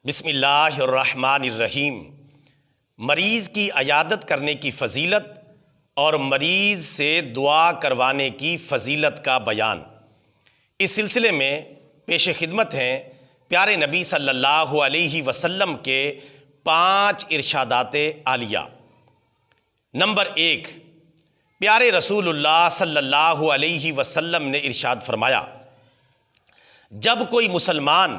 بسم اللہ الرحمن الرحیم۔ مریض کی عیادت کرنے کی فضیلت اور مریض سے دعا کروانے کی فضیلت کا بیان۔ اس سلسلے میں پیش خدمت ہیں پیارے نبی صلی اللہ علیہ وسلم کے 5 ارشادات عالیہ۔ نمبر 1، پیارے رسول اللہ صلی اللہ علیہ وسلم نے ارشاد فرمایا، جب کوئی مسلمان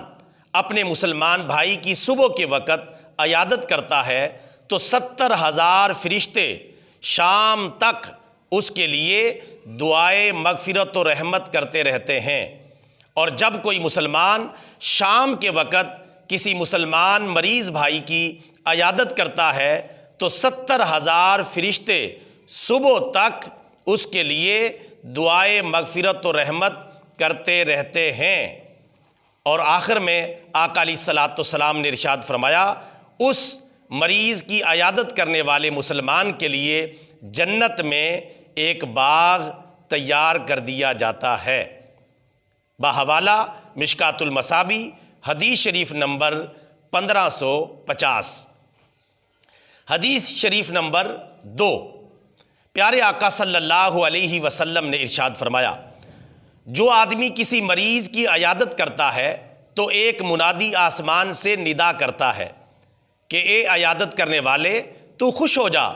اپنے مسلمان بھائی کی صبح کے وقت عیادت کرتا ہے تو 70,000 فرشتے شام تک اس کے لیے دعائے مغفرت و رحمت کرتے رہتے ہیں، اور جب کوئی مسلمان شام کے وقت کسی مسلمان مریض بھائی کی عیادت کرتا ہے تو 70,000 فرشتے صبح تک اس کے لیے دعائے مغفرت و رحمت کرتے رہتے ہیں۔ اور آخر میں آقا علیہ الصلوۃ والسلام نے ارشاد فرمایا، اس مریض کی عیادت کرنے والے مسلمان کے لیے جنت میں ایک باغ تیار کر دیا جاتا ہے۔ بحوالہ مشکوٰۃ المصابیح، حدیث شریف نمبر 1550۔ حدیث شریف نمبر 2، پیارے آقا صلی اللہ علیہ وسلم نے ارشاد فرمایا، جو آدمی کسی مریض کی عیادت کرتا ہے تو ایک منادی آسمان سے ندا کرتا ہے کہ اے عیادت کرنے والے، تو خوش ہو جا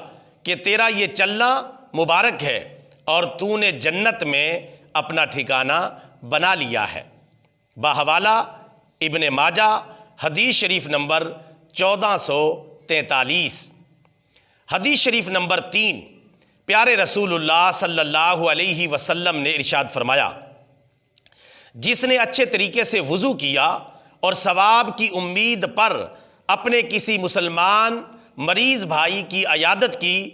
کہ تیرا یہ چلنا مبارک ہے اور تو نے جنت میں اپنا ٹھکانہ بنا لیا ہے۔ بحوالہ ابن ماجہ، حدیث شریف نمبر 1443۔ حدیث شریف نمبر 3، پیارے رسول اللہ صلی اللہ علیہ وسلم نے ارشاد فرمایا، جس نے اچھے طریقے سے وضو کیا اور ثواب کی امید پر اپنے کسی مسلمان مریض بھائی کی عیادت کی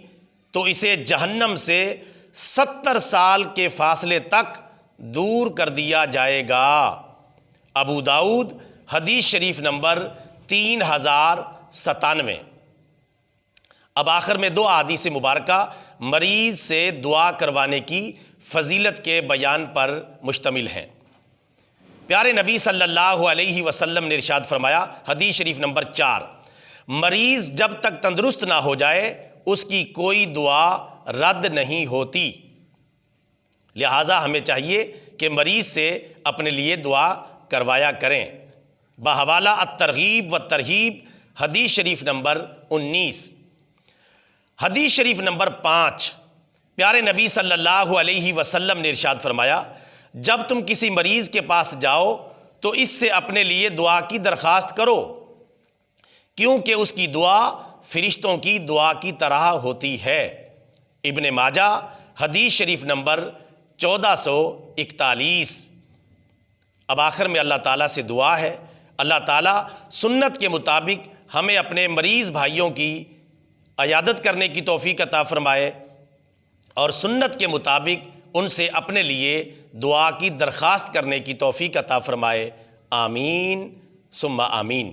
تو اسے جہنم سے 70 سال کے فاصلے تک دور کر دیا جائے گا۔ ابو داؤد، حدیث شریف نمبر 3097۔ اب آخر میں 2 احادیث مبارکہ مریض سے دعا کروانے کی فضیلت کے بیان پر مشتمل ہیں۔ پیارے نبی صلی اللہ علیہ وسلم نے ارشاد فرمایا، حدیث شریف نمبر 4، مریض جب تک تندرست نہ ہو جائے اس کی کوئی دعا رد نہیں ہوتی، لہٰذا ہمیں چاہیے کہ مریض سے اپنے لیے دعا کروایا کریں۔ بحوالہ الترغیب والترہیب، حدیث شریف نمبر 19۔ حدیث شریف نمبر 5، پیارے نبی صلی اللہ علیہ وسلم نے ارشاد فرمایا، جب تم کسی مریض کے پاس جاؤ تو اس سے اپنے لیے دعا کی درخواست کرو، کیونکہ اس کی دعا فرشتوں کی دعا کی طرح ہوتی ہے۔ ابن ماجہ، حدیث شریف نمبر 1441۔ اب آخر میں اللہ تعالیٰ سے دعا ہے، اللہ تعالیٰ سنت کے مطابق ہمیں اپنے مریض بھائیوں کی عیادت کرنے کی توفیق عطا فرمائے اور سنت کے مطابق ان سے اپنے لیے دعا کی درخواست کرنے کی توفیق عطا فرمائے، آمین ثم آمین۔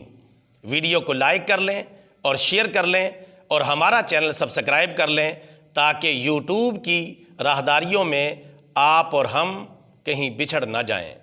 ویڈیو کو لائک کر لیں اور شیئر کر لیں اور ہمارا چینل سبسکرائب کر لیں تاکہ یوٹیوب کی راہداریوں میں آپ اور ہم کہیں بچھڑ نہ جائیں۔